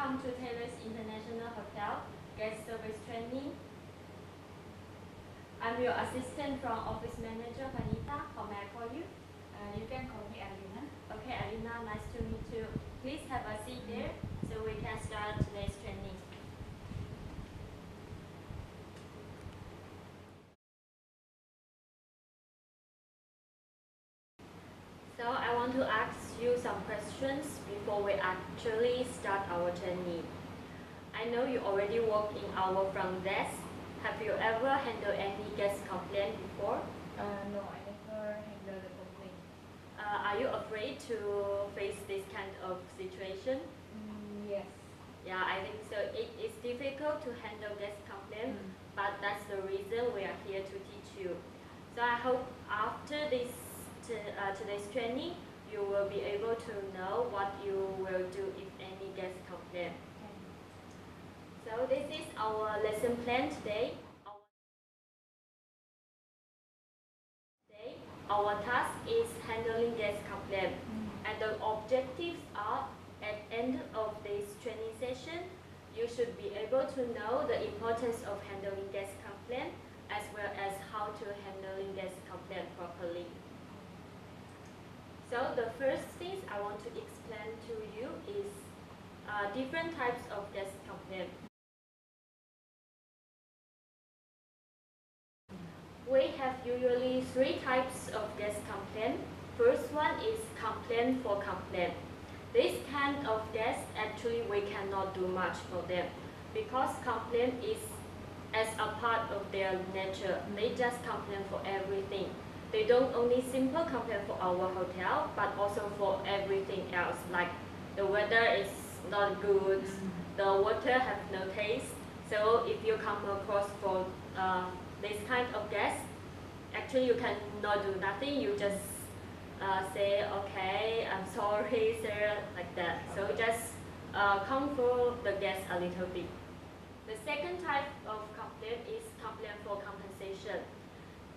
Welcome to Taylor's International Hotel Guest Service Training. I'm your assistant from Office Manager Vanita. How may I call you? You can call me Alina. Okay, Alina, nice to meet you. Please have a seat there so we can start today's training. So I want to ask you some questions before we actually start our training. I know you already work in our front desk. Have you ever handled any guest complaint before? No, I never handle the complaint. Are you afraid to face this kind of situation? Yes. Yeah, I think so. It is difficult to handle guest complaint, but that's the reason we are here to teach you. So I hope after this today's training, you will be able to know what you will do if any guest complaint. So this is our lesson plan today. Our task is handling guest complaint, and the objectives are at end of this training session, you should be able to know the importance of handling guest complaint as well as how to handling guest complaint properly. So the first things I want to explain to you is different types of guest complaint. We have usually three types of guest complaint. First one is complaint for complaint. This kind of guests, actually we cannot do much for them because complaint is as a part of their nature. They just complain for everything. They don't only simple complain for our hotel, but also for everything else, like the weather is not good, the water have no taste. So if you come across for this kind of guest, actually you cannot do nothing. You just say, okay, I'm sorry, sir, like that. So just comfort the guest a little bit. The second type of complaint is complaint for compensation.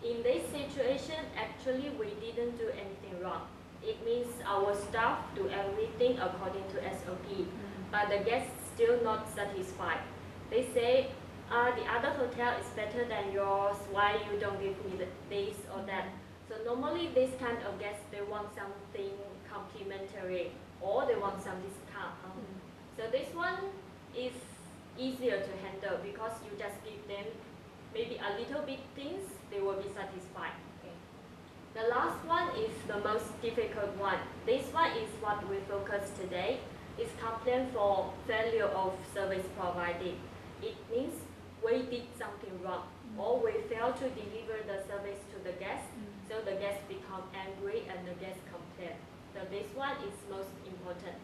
In this situation, actually we didn't do anything wrong. It means our staff do everything according to SOP, but the guest still not satisfied. They say, the other hotel is better than yours, why you don't give me this or that. So normally this kind of guests, they want something complimentary or they want some discount. So this one is easier to handle because you just give them maybe a little bit things, they will be satisfied. Okay. The last one is the most difficult one. This one is what we focus today. It's complaint for failure of service provided. It means we did something wrong or we failed to deliver the service to the guest, so the guest become angry and the guest complain. So this one is most important.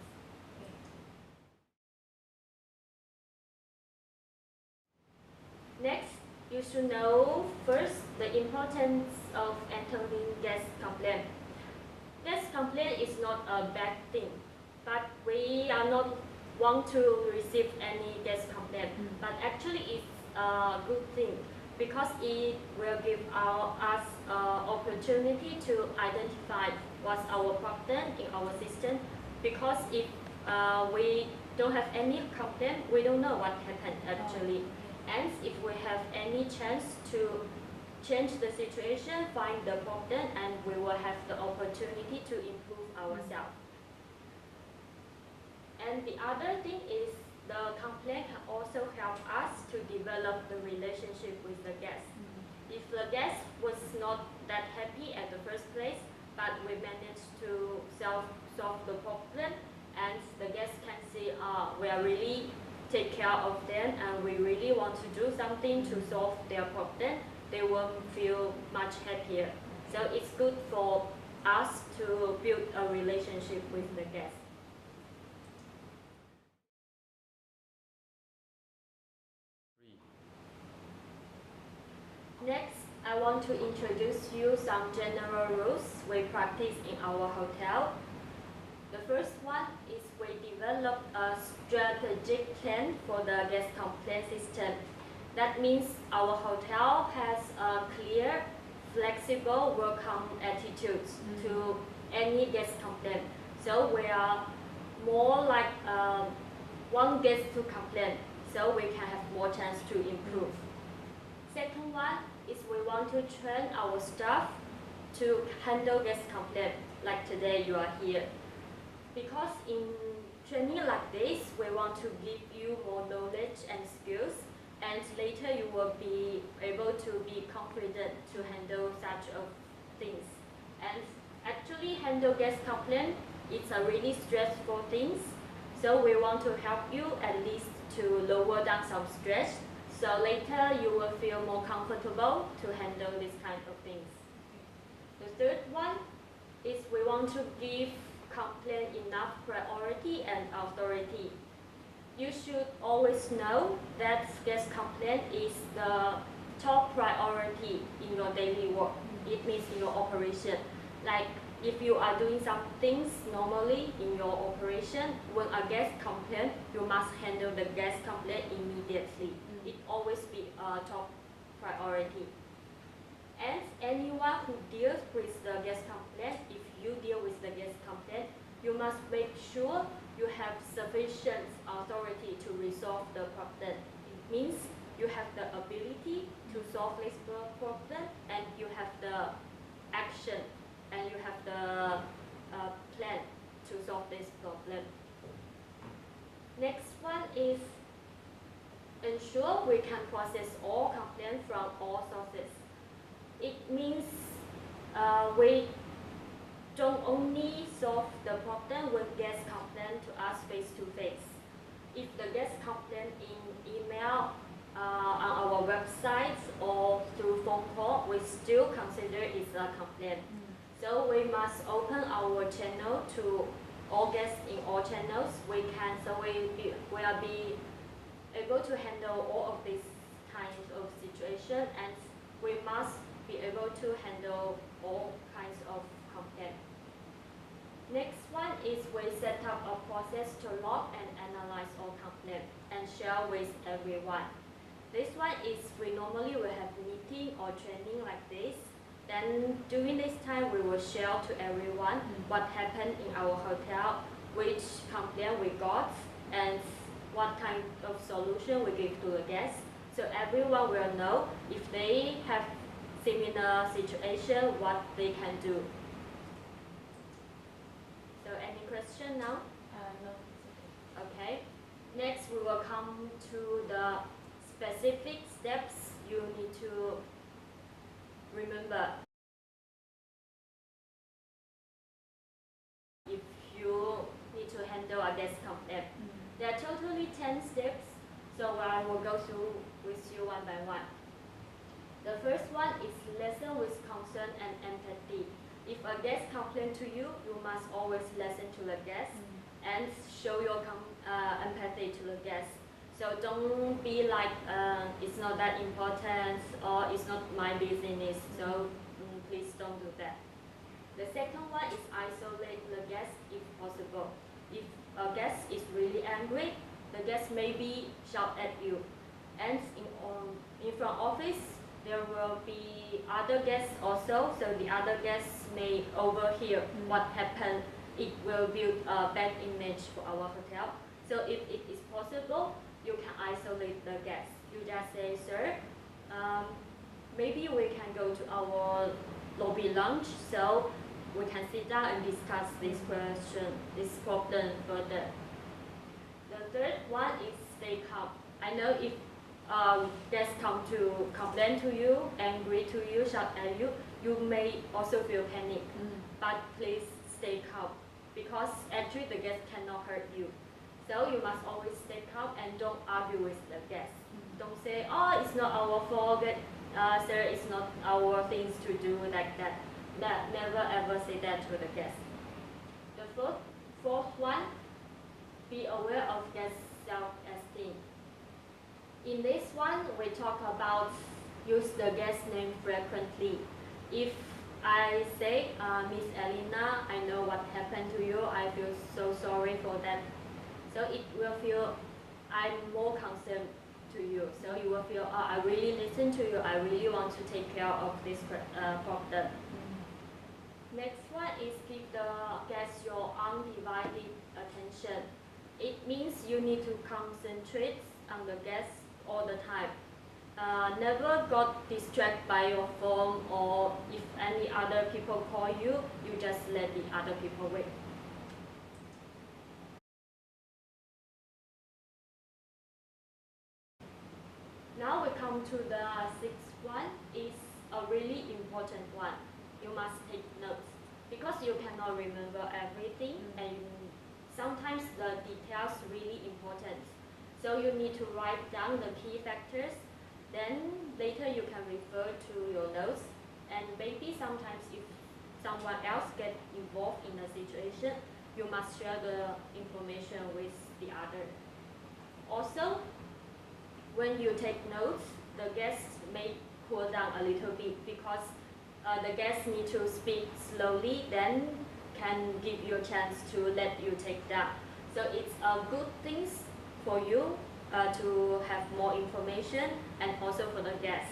Next, you should know first the importance of handling guest complaint. Guest complaint is not a bad thing, but we are not want to receive any guest complaint, but actually it's a good thing because it will give us opportunity to identify what's our problem in our system. Because if we don't have any complaint, we don't know what happened actually. And if we have any chance to change the situation, find the problem, and we will have the opportunity to improve ourselves. And the other thing is the complaint can also help us to develop the relationship with the guest. If the guest was not that happy at the first place, but we managed to solve the problem, and the guest can see we are really take care of them and we really want to do something to solve their problem, they will feel much happier. So it's good for us to build a relationship with the guest. Next, I want to introduce you some general rules we practice in our hotel. The first one is we developed a strategic plan for the guest complaint system. That means our hotel has a clear, flexible welcome attitude to any guest complaint. So we are more like want guests to complain, so we can have more chance to improve. Second one is we want to train our staff to handle guest complaint, like today you are here. Because in training like this, we want to give you more knowledge and skills, and later you will be able to be confident to handle such of things. And actually handle guest complaint, it's a really stressful thing. So we want to help you at least to lower down some stress. So later you will feel more comfortable to handle this kind of things. The third one is we want to give complaint enough priority and authority. You should always know that guest complaint is the top priority in your daily work. It means in your operation. Like if you are doing some things normally in your operation, when a guest complains, you must handle the guest complaint immediately. It always be a top priority. And anyone who deals with the guest complaint, if you deal with the guest complaint, you must make sure you have sufficient authority to resolve the problem. It means you have the ability to solve this problem, and you have the action, and you have the plan to solve this problem. Next one is ensure we can process all complaints from all sources. It means we don't only solve the problem when guests complain to us face to face. If the guest complain in email, on our website, or through phone call, we still consider it a complaint. So we must open our channel to all guests in all channels. We will be able to handle all of these kinds of situations, and we must be able to handle all kinds of complaints. Next one is we set up a process to log and analyze all complaints and share with everyone. This one is we normally will have meeting or training like this. Then during this time we will share to everyone what happened in our hotel, which complaint we got, and what kind of solution we give to the guests. So everyone will know if they have similar situation, what they can do. So any question now? No. Okay. Next we will come to the specific steps you need to remember. If you need to handle a guest complaint. There are totally 10 steps, so I will go through with you one by one. The first one is listen with concern and empathy. If a guest complains to you, you must always listen to the guest and show your empathy to the guest. So don't be like, it's not that important, or it's not my business, so please don't do that. The second one is isolate the guest if possible. If a guest is really angry, the guest maybe shout at you. And in front office, there will be other guests also, so the other guests may overhear what happened. It will build a bad image for our hotel. So if it is possible, you can isolate the guests. You just say, sir, maybe we can go to our lobby lunch, so we can sit down and discuss this problem further. The third one is stay calm. I know if guests come to complain to you, angry to you, shout at you, you may also feel panic. But please stay calm, because actually the guest cannot hurt you. So you must always stay calm and don't argue with the guest. Don't say, oh, it's not our fault, sir, it's not our things to do like that. Never ever say that to the guest. The fourth one, be aware of guest self-esteem. In this one, we talk about use the guest name frequently. If I say, Miss Elena, I know what happened to you, I feel so sorry for that. So it will feel I'm more concerned to you. So you will feel, oh, I really listen to you, I really want to take care of this problem. Next one is give the guest your undivided attention. It means you need to concentrate on the guest all the time. Never got distracted by your phone, or if any other people call you, you just let the other people wait. Now we come to the sixth one. It's a really important one. You must take notes because you cannot remember everything, and sometimes the details really important. So you need to write down the key factors. Then later you can refer to your notes, and maybe sometimes if someone else gets involved in the situation, you must share the information with the other. Also, when you take notes, the guests may cool down a little bit because the guests need to speak slowly, then can give you a chance to let you take down. So it's a good thing for you to have more information, and also for the guests.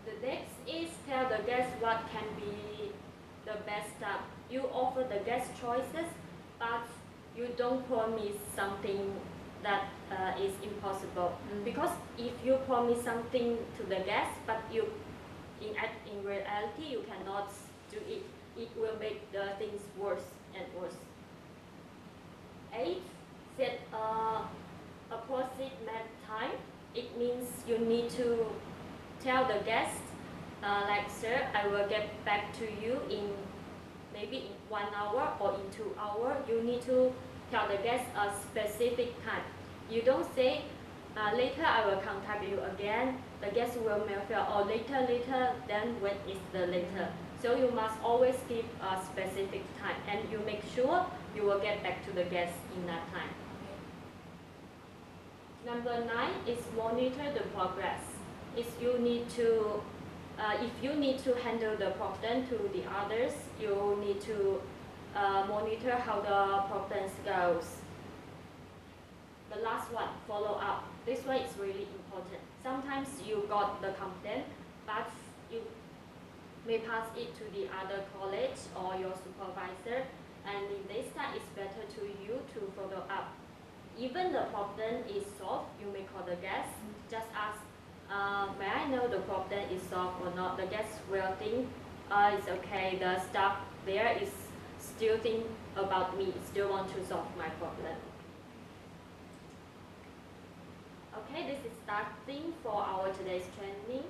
The next is tell the guests what can be the best time. You offer the guest choices, but you don't promise something that is impossible. Because if you promise something to the guest, but in reality you cannot do it, it will make the things worse and worse. 8. Set a approximate time. It means you need to tell the guest, like, sir, I will get back to you in maybe in 1 hour or in 2 hours. You need to tell the guest a specific time. You don't say, later I will contact you again. The guest will feel, oh, later, then when is the later? So you must always give a specific time, and you make sure you will get back to the guest in that time. Number 9 is monitor the progress. If you need to handle the problem to the others, you need to monitor how the problems goes. The last one, follow up. This one is really important. Sometimes you got the complaint, but you may pass it to the other college or your supervisor, and in this time it's better to you to follow up. Even the problem is solved, you may call the guest, just ask, may I know the problem is solved or not? The guest will think, it's okay, the staff there is still think about me, still want to solve my problem. Okay, this is starting for our today's training.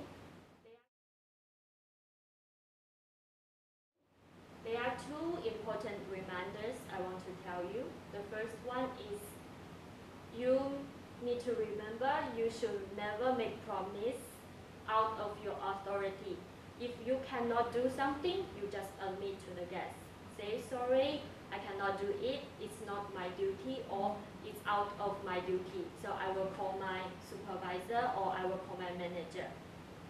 There are 2 important reminders I want to tell you. The first one is you need to remember you should never make promise out of your authority. If you cannot do something, you just admit to the guest. Say, sorry, I cannot do it, it's not my duty, or it's out of my duty. So I will call my supervisor, or I will call my manager.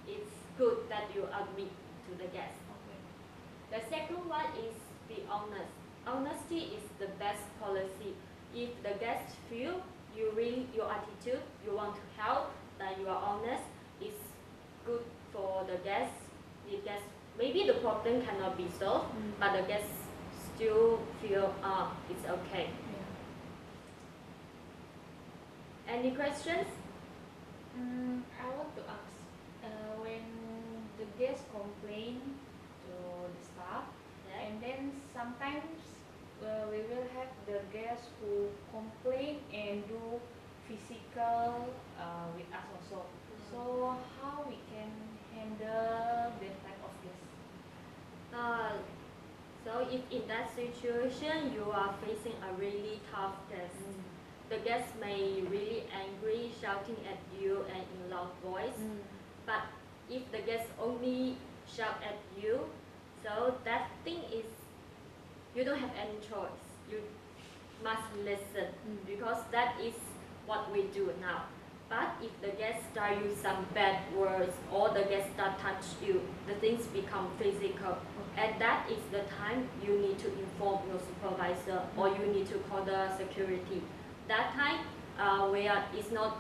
It's good that you admit to the guest. Okay. The second one is be honest. Honesty is the best policy. If the guest feel your attitude, you want to help, that you are honest, it's good for the guest. Maybe the problem cannot be solved, but the guest still feel it's okay. Yeah. Any questions? I want to ask, when the guest complain to the staff, Yeah. and then sometimes we will have the guests who complain and do physical with us also. So how we can handle that type of guest? So if in that situation you are facing a really tough guest, the guest may really angry, shouting at you and in loud voice. But if the guest only shout at you, so that thing is you don't have any choice. You must listen because that is what we do now. But if the guest start use some bad words or the guest start touch you, the things become physical. And that is the time you need to inform your supervisor or you need to call the security. That time, where it's not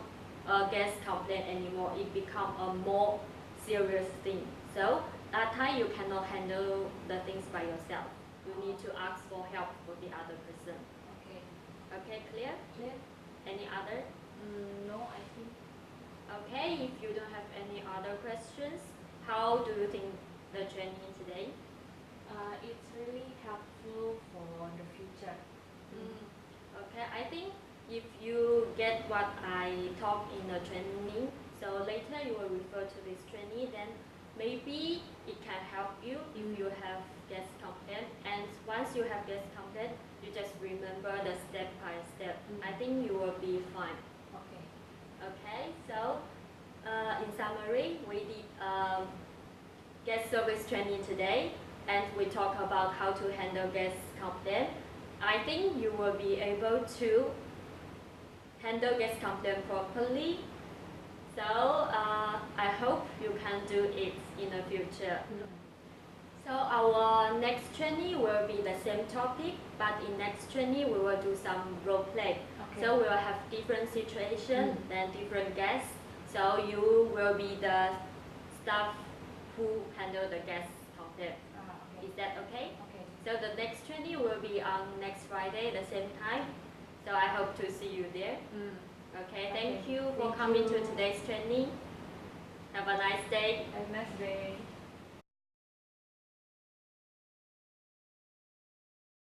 a guest complaint anymore, it become a more serious thing. So that time you cannot handle the things by yourself. You need to ask for help for the other person. Okay. Okay, clear? Clear? Any other? No, I think. Okay, if you don't have any other questions, how do you think the training today? It's really helpful for the future. Okay, I think if you get what I taught in the training, so later you will refer to this training, then maybe it can help you if you have guest complaint. And once you have guest complaint, you just remember the step by step. I think you will be fine. Okay. Okay, so in summary, we did guest service training today, and we talk about how to handle guest complaint. I think you will be able to handle guest complaint properly. So I hope you can do it in the future. So our next training will be the same topic, but in next training we will do some role play. Okay. So we will have different situations, then different guests. So you will be the staff who handle the guest complaint. Okay. Is that okay? Okay. So the next training will be on next Friday, the same time. So I hope to see you there. Okay, thank you for coming to today's training. Have a nice day. Have a nice day.